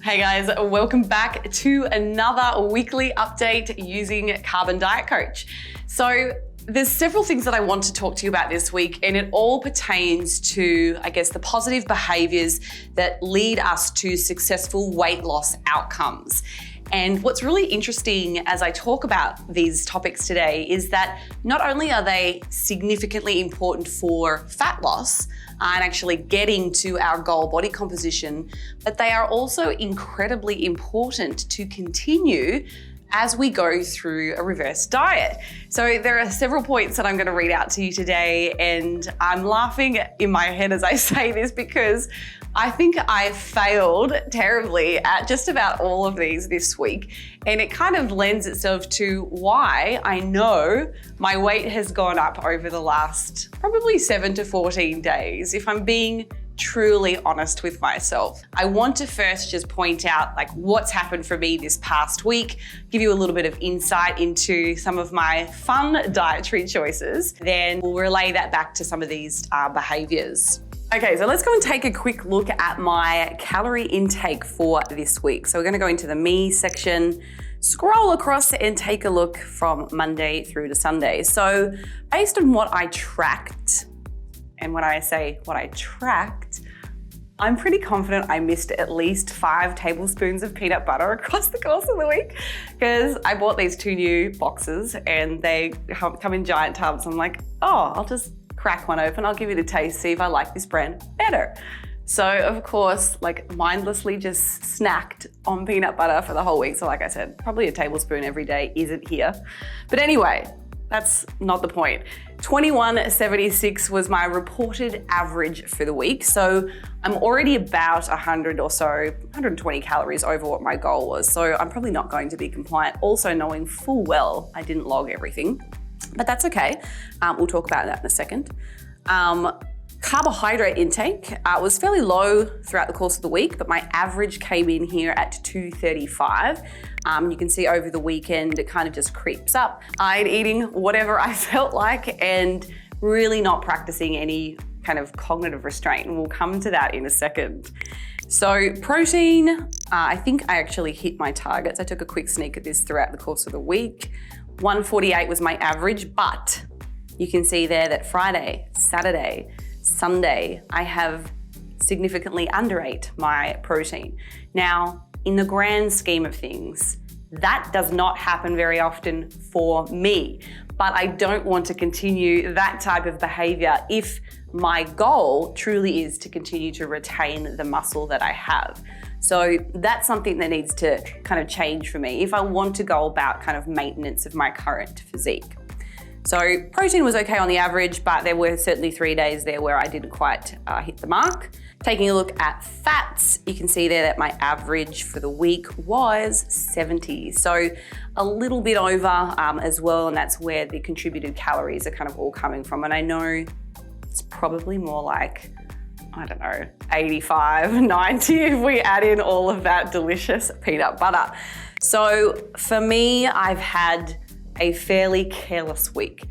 Hey guys, welcome back to another weekly update using Carbon Diet Coach. So there's several things that I want to talk to you about this week, and it all pertains to, I guess, the positive behaviors that lead us to successful weight loss outcomes. And what's really interesting as I talk about these topics today is that not only are they significantly important for fat loss and actually getting to our goal body composition, but they are also incredibly important to continue as we go through a reverse diet. So there are several points that I'm going to read out to you today, and I'm laughing in my head as I say this because I think I failed terribly at just about all of these this week. And it kind of lends itself to why I know my weight has gone up over the last probably 7 to 14 days, if I'm being truly honest with myself. I want to first just point out like what's happened for me this past week, give you a little bit of insight into some of my fun dietary choices, then we'll relay that back to some of these behaviors. Okay, so let's go and take a quick look at my calorie intake for this week. So we're going to go into the me section, scroll across and take a look from Monday through to Sunday. So based on what I tracked, and when I say what I tracked, I'm pretty confident I missed at least 5 tablespoons of peanut butter across the course of the week because I bought these 2 new boxes and they come in giant tubs. I'm like, oh, I'll just crack one open, I'll give it a taste, see if I like this brand better. So of course, like mindlessly just snacked on peanut butter for the whole week. So like I said, probably a tablespoon every day isn't here. But anyway, that's not the point. 21.76 was my reported average for the week. So I'm already about 100 or so, 120 calories over what my goal was. So I'm probably not going to be compliant. Also knowing full well I didn't log everything, but that's okay. We'll talk about that in a second. Carbohydrate intake was fairly low throughout the course of the week, but my average came in here at 235. You can see over the weekend, it kind of just creeps up. I'm eating whatever I felt like and really not practicing any kind of cognitive restraint. And we'll come to that in a second. So protein, I think I actually hit my targets. I took a quick sneak at this throughout the course of the week. 148 was my average, but you can see there that Friday, Saturday, Sunday, I have significantly underate my protein. Now, in the grand scheme of things, that does not happen very often for me, but I don't want to continue that type of behavior if my goal truly is to continue to retain the muscle that I have. So that's something that needs to kind of change for me if I want to go about kind of maintenance of my current physique. So protein was okay on the average, but there were certainly 3 days there where I didn't quite hit the mark. Taking a look at fats, you can see there that my average for the week was 70. So a little bit over as well, and that's where the contributed calories are kind of all coming from. And I know it's probably more like, I don't know, 85, 90 if we add in all of that delicious peanut butter. So for me, I've had a fairly careless week.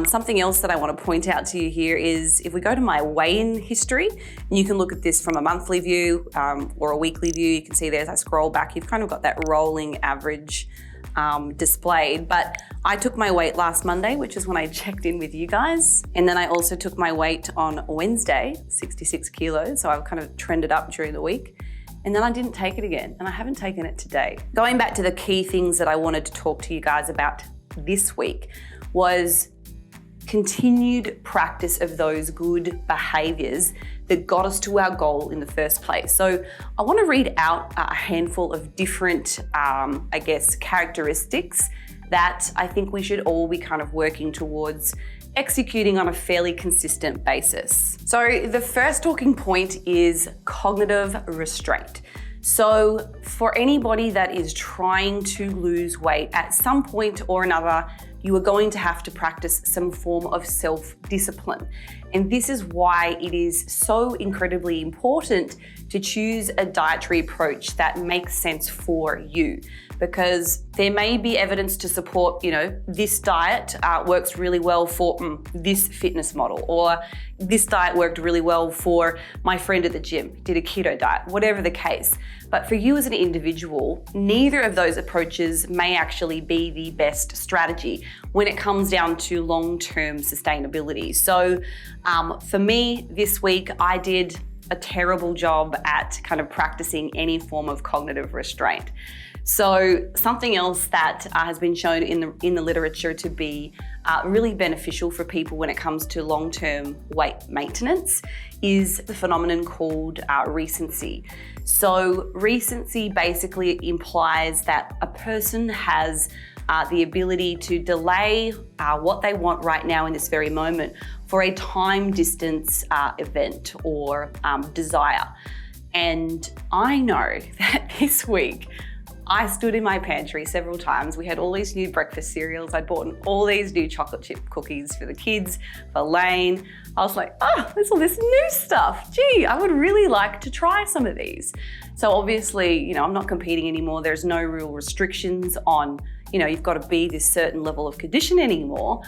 Something else that I want to point out to you here is if we go to my weigh-in history, and you can look at this from a monthly view or a weekly view, you can see there as I scroll back, you've kind of got that rolling average displayed. But I took my weight last Monday, which is when I checked in with you guys. And then I also took my weight on Wednesday, 66 kilos. So I've kind of trended up during the week. And then I didn't take it again, and I haven't taken it today. Going back to the key things that I wanted to talk to you guys about this week was continued practice of those good behaviors that got us to our goal in the first place. So I want to read out a handful of different, I guess, characteristics that I think we should all be kind of working towards executing on a fairly consistent basis. So the first talking point is cognitive restraint. So for anybody that is trying to lose weight at some point or another, you are going to have to practice some form of self-discipline. And this is why it is so incredibly important to choose a dietary approach that makes sense for you. Because there may be evidence to support, this diet works really well for this fitness model, or this diet worked really well for my friend at the gym, did a keto diet, whatever the case. But for you as an individual, neither of those approaches may actually be the best strategy when it comes down to long-term sustainability. So for me this week, I did a terrible job at kind of practicing any form of cognitive restraint. So something else that has been shown in the literature to be really beneficial for people when it comes to long-term weight maintenance is the phenomenon called recency. So recency basically implies that a person has the ability to delay what they want right now in this very moment for a time distance event or desire. And I know that this week, I stood in my pantry several times. We had all these new breakfast cereals. I'd bought all these new chocolate chip cookies for the kids, for Lane. I was like, there's all this new stuff. Gee, I would really like to try some of these. So obviously, I'm not competing anymore. There's no real restrictions on, you've got to be this certain level of condition anymore.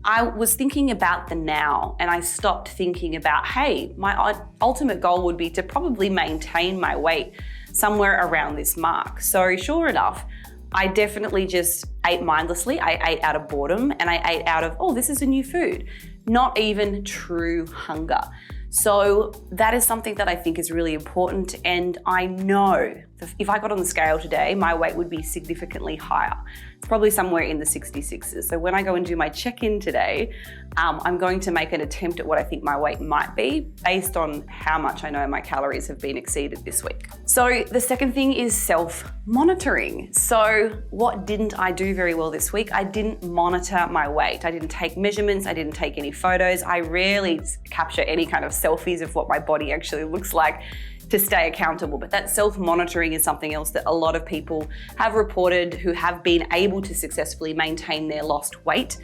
I was thinking about the now, and I stopped thinking about, hey, my ultimate goal would be to probably maintain my weight somewhere around this mark. So sure enough, I definitely just ate mindlessly. I ate out of boredom, and I ate out of, this is a new food, not even true hunger. So that is something that I think is really important. And I know that if I got on the scale today, my weight would be significantly higher. It's probably somewhere in the 66s. So when I go and do my check-in today, I'm going to make an attempt at what I think my weight might be based on how much I know my calories have been exceeded this week. So the second thing is self-monitoring. So what didn't I do very well this week? I didn't monitor my weight. I didn't take measurements. I didn't take any photos. I rarely capture any kind of selfies of what my body actually looks like to stay accountable. But that self-monitoring is something else that a lot of people have reported who have been able to successfully maintain their lost weight,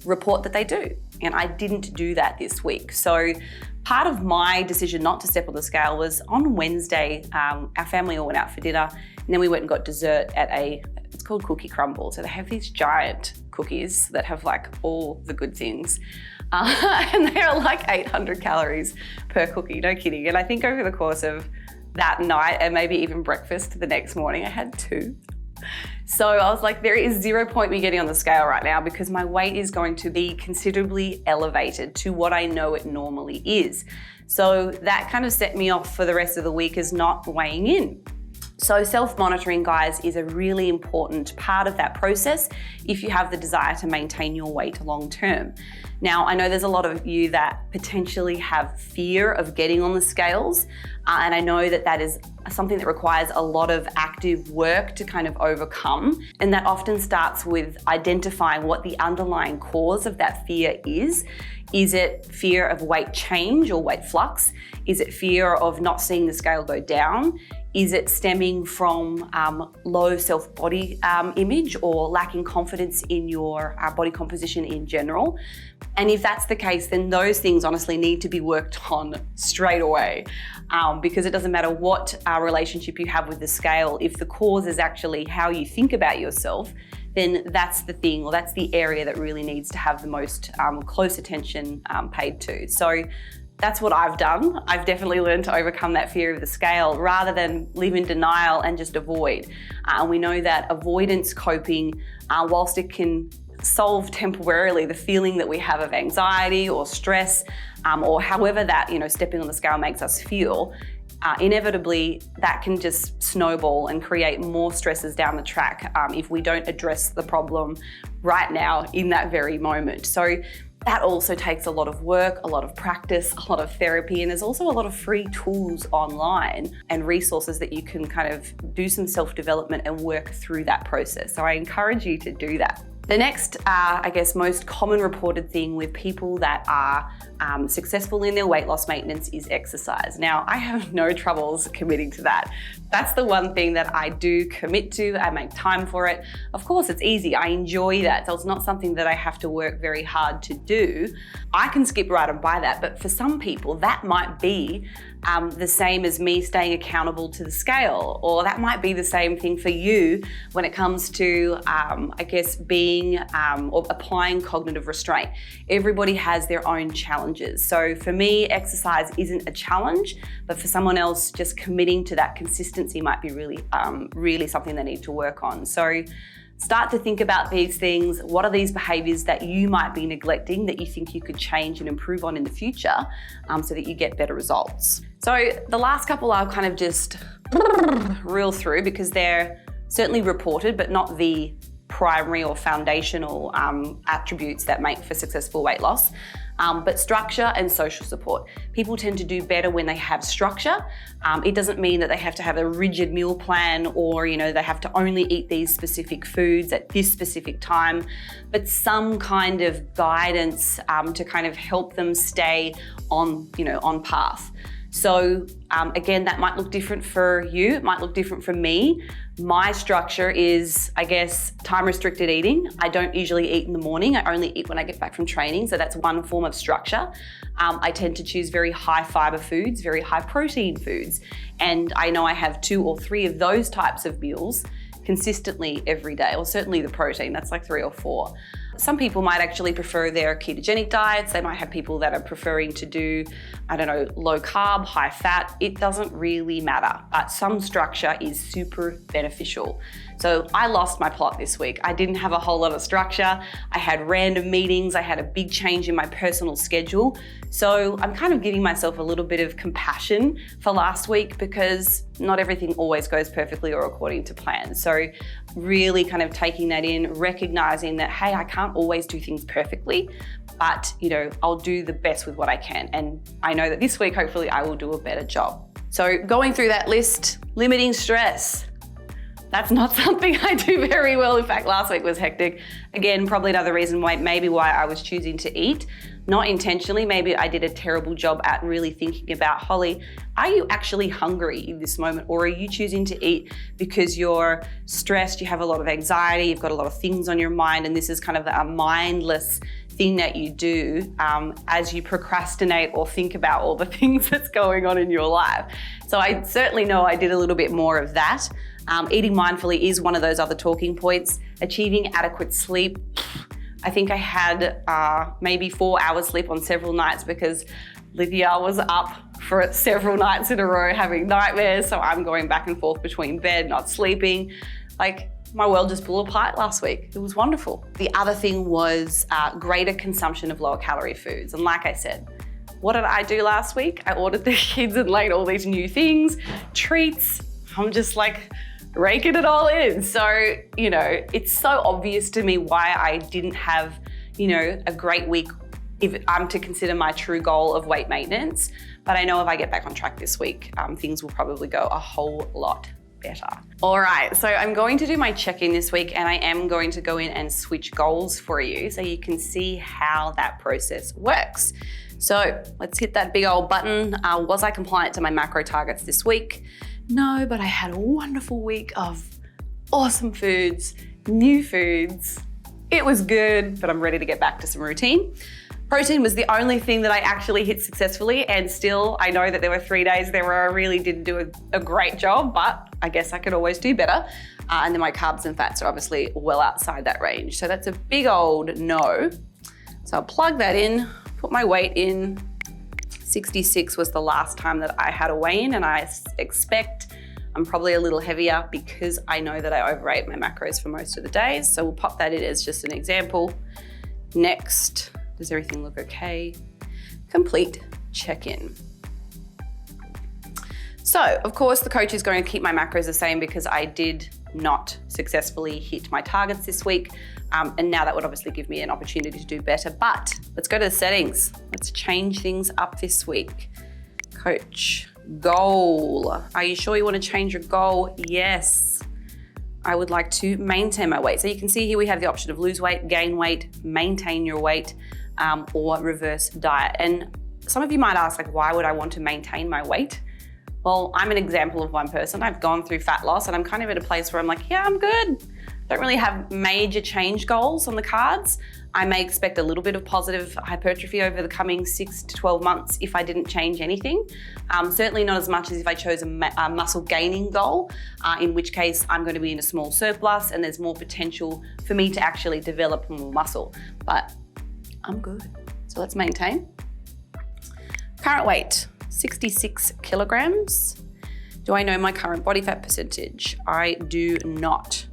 report that they do. And I didn't do that this week. So part of my decision not to step on the scale was on Wednesday, our family all went out for dinner, and then we went and got dessert at it's called Cookie Crumble. So they have these giant cookies that have like all the good things. And they are like 800 calories per cookie, no kidding. And I think over the course of that night and maybe even breakfast the next morning, I had 2. So I was like, there is 0 point me getting on the scale right now because my weight is going to be considerably elevated to what I know it normally is. So that kind of set me off for the rest of the week as not weighing in. So self-monitoring, guys, is a really important part of that process if you have the desire to maintain your weight long term. Now, I know there's a lot of you that potentially have fear of getting on the scales, and I know that that is something that requires a lot of active work to kind of overcome, and that often starts with identifying what the underlying cause of that fear is. Is it fear of weight change or weight flux? Is it fear of not seeing the scale go down? Is it stemming from low self-body image or lacking confidence in your body composition in general? And if that's the case, then those things honestly need to be worked on straight away because it doesn't matter what relationship you have with the scale. If the cause is actually how you think about yourself, then that's the thing, or that's the area that really needs to have the most close attention paid to. So that's what I've done. I've definitely learned to overcome that fear of the scale rather than live in denial and just avoid. And we know that avoidance coping, whilst it can solve temporarily the feeling that we have of anxiety or stress, or however that, stepping on the scale makes us feel, inevitably that can just snowball and create more stresses down the track if we don't address the problem right now in that very moment. So that also takes a lot of work, a lot of practice, a lot of therapy, and there's also a lot of free tools online and resources that you can kind of do some self-development and work through that process. So I encourage you to do that. The next, I guess, most common reported thing with people that are successful in their weight loss maintenance is exercise. Now, I have no troubles committing to that. That's the one thing that I do commit to. I make time for it. Of course, it's easy. I enjoy that. So it's not something that I have to work very hard to do. I can skip right on by that. But for some people, that might be the same as me staying accountable to the scale, or that might be the same thing for you when it comes to, I guess, being or applying cognitive restraint. Everybody has their own challenges. So for me, exercise isn't a challenge, but for someone else, just committing to that consistency might be really something they need to work on. So start to think about these things. What are these behaviors that you might be neglecting that you think you could change and improve on in the future so that you get better results? So the last couple I'll kind of just reel through because they're certainly reported, but not the primary or foundational attributes that make for successful weight loss. But structure and social support. People tend to do better when they have structure. It doesn't mean that they have to have a rigid meal plan or, they have to only eat these specific foods at this specific time, but some kind of guidance to kind of help them stay on path. So again, that might look different for you. It might look different for me. My structure is, I guess, time restricted eating. I don't usually eat in the morning. I only eat when I get back from training. So that's one form of structure. I tend to choose very high fiber foods, very high protein foods. And I know I have 2 or 3 of those types of meals consistently every day, or certainly the protein, that's like 3 or 4. Some people might actually prefer their ketogenic diets. They might have people that are preferring to do, low carb, high fat. It doesn't really matter, but some structure is super beneficial. So I lost my plot this week. I didn't have a whole lot of structure. I had random meetings. I had a big change in my personal schedule. So I'm kind of giving myself a little bit of compassion for last week because not everything always goes perfectly or according to plan. So really kind of taking that in, recognizing that, hey, I can't always do things perfectly, but I'll do the best with what I can. And I know that this week, hopefully I will do a better job. So going through that list, limiting stress. That's not something I do very well. In fact, last week was hectic. Again, probably another reason why I was choosing to eat. Not intentionally, maybe I did a terrible job at really thinking about, Holly, are you actually hungry in this moment, or are you choosing to eat because you're stressed, you have a lot of anxiety, you've got a lot of things on your mind, and this is kind of a mindless thing that you do as you procrastinate or think about all the things that's going on in your life. So I certainly know I did a little bit more of that. Eating mindfully is one of those other talking points. Achieving adequate sleep. I think I had maybe 4 hours sleep on several nights because Lydia was up for several nights in a row having nightmares. So I'm going back and forth between bed, not sleeping. My world just blew apart last week. It was wonderful. The other thing was greater consumption of lower calorie foods. And like I said, what did I do last week? I ordered the kids and laid all these new things, treats. I'm just raking it all in. So, it's so obvious to me why I didn't have, a great week if I'm to consider my true goal of weight maintenance. But I know if I get back on track this week, things will probably go a whole lot better. All right, so I'm going to do my check-in this week, and I am going to go in and switch goals for you so you can see how that process works. So let's hit that big old button. Was I compliant to my macro targets this week? No, but I had a wonderful week of awesome foods, new foods. It was good, but I'm ready to get back to some routine. Protein was the only thing that I actually hit successfully, and still I know that there were 3 days there where I really didn't do a great job, but I guess I could always do better. And then my carbs and fats are obviously well outside that range. So that's a big old no. So I'll plug that in, put my weight in. 66 was the last time that I had a weigh-in, and I expect I'm probably a little heavier because I know that I overate my macros for most of the days. So we'll pop that in as just an example. Next, does everything look okay? Complete check-in. So of course the coach is going to keep my macros the same because I did not successfully hit my targets this week. And now that would obviously give me an opportunity to do better, but let's go to the settings. Let's change things up this week. Coach, goal. Are you sure you want to change your goal? Yes. I would like to maintain my weight. So you can see here we have the option of lose weight, gain weight, maintain your weight, or reverse diet. And some of you might ask, like, why would I want to maintain my weight? Well, I'm an example of one person. I've gone through fat loss and I'm kind of at a place where I'm like, yeah, I'm good. Don't really have major change goals on the cards. I may expect a little bit of positive hypertrophy over the coming 6 to 12 months if I didn't change anything. Certainly not as much as if I chose a muscle gaining goal, in which case I'm going to be in a small surplus and there's more potential for me to actually develop more muscle. But I'm good. So let's maintain. Current weight, 66 kilograms. Do I know my current body fat percentage? I do not.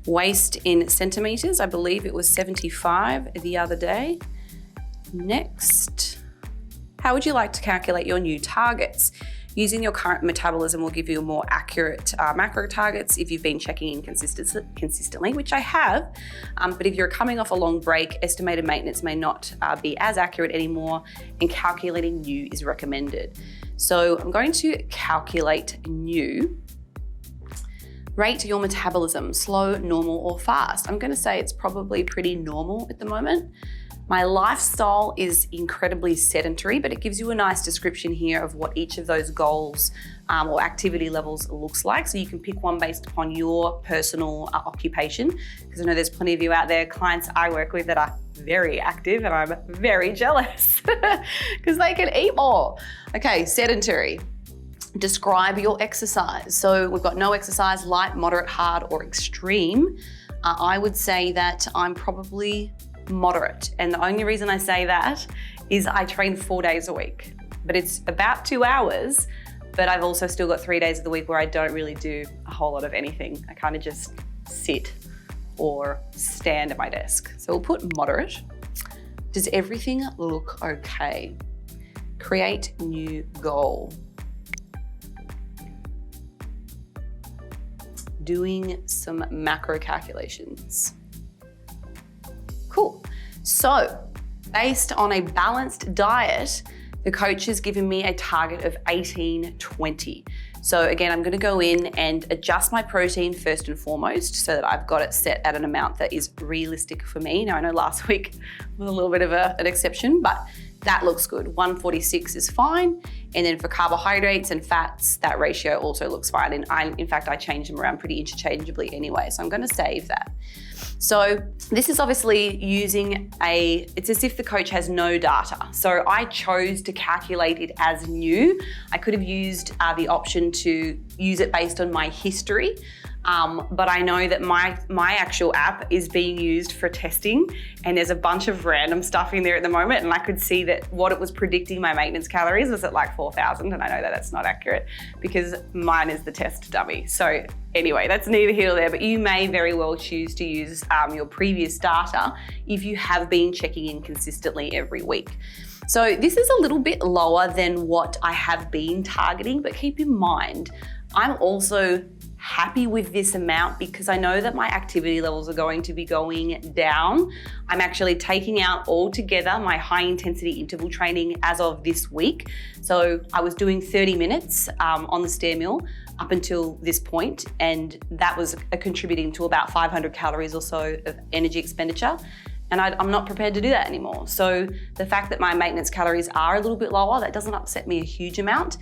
Waist in centimeters, I believe it was 75 the other day. Next, how would you like to calculate your new targets? Using your current metabolism will give you more accurate macro targets if you've been checking in consistently, which I have. But if you're coming off a long break, estimated maintenance may not be as accurate anymore, and calculating new is recommended. So I'm going to calculate new. Rate your metabolism, slow, normal, or fast. I'm going to say it's probably pretty normal at the moment. My lifestyle is incredibly sedentary, but it gives you a nice description here of what each of those goals or activity levels looks like. So you can pick one based upon your personal occupation, because I know there's plenty of you out there, clients I work with that are very active, and I'm very jealous because they can eat more. Okay, sedentary. Describe your exercise. So we've got no exercise, light, moderate, hard, or extreme. I would say that I'm probably moderate. And the only reason I say that is I train 4 days a week, but it's about 2 hours, but I've also still got 3 days of the week where I don't really do a whole lot of anything. I kind of just sit or stand at my desk. So we'll put moderate. Does everything look okay? Create new goal. Doing some macro calculations. Cool. So, based on a balanced diet, the coach has given me a target of 18-20. So again, I'm going to go in and adjust my protein first and foremost so that I've got it set at an amount that is realistic for me. Now, I know last week was a little bit of an exception, but that looks good. 146 is fine. And then for carbohydrates and fats, that ratio also looks fine. And in fact, I change them around pretty interchangeably anyway. So I'm going to save that. So this is obviously using it's as if the coach has no data. So I chose to calculate it as new. I could have used the option to use it based on my history. But I know that my actual app is being used for testing, and there's a bunch of random stuff in there at the moment, and I could see that what it was predicting my maintenance calories was at like 4,000, and I know that that's not accurate because mine is the test dummy. So anyway, that's neither here nor there, but you may very well choose to use your previous data if you have been checking in consistently every week. So this is a little bit lower than what I have been targeting, but keep in mind, I'm also happy with this amount because I know that my activity levels are going to be going down. I'm actually taking out altogether my high intensity interval training as of this week. So I was doing 30 minutes on the stair mill up until this point, and that was contributing to about 500 calories or so of energy expenditure. And I'm not prepared to do that anymore. So the fact that my maintenance calories are a little bit lower, that doesn't upset me a huge amount.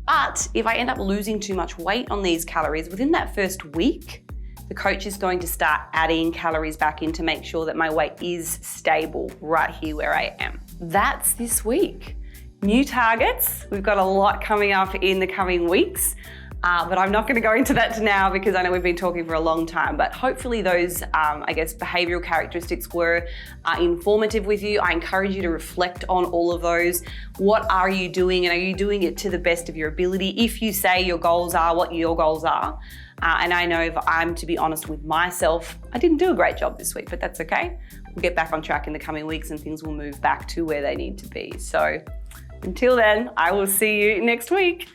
But if I end up losing too much weight on these calories within that first week, the coach is going to start adding calories back in to make sure that my weight is stable right here where I am. That's this week. New targets. We've got a lot coming up in the coming weeks. But I'm not going to go into that now because I know we've been talking for a long time, but hopefully those, behavioral characteristics were informative with you. I encourage you to reflect on all of those. What are you doing, and are you doing it to the best of your ability? If you say your goals are what your goals are, and I know if I'm to be honest with myself, I didn't do a great job this week, but that's okay. We'll get back on track in the coming weeks and things will move back to where they need to be. So until then, I will see you next week.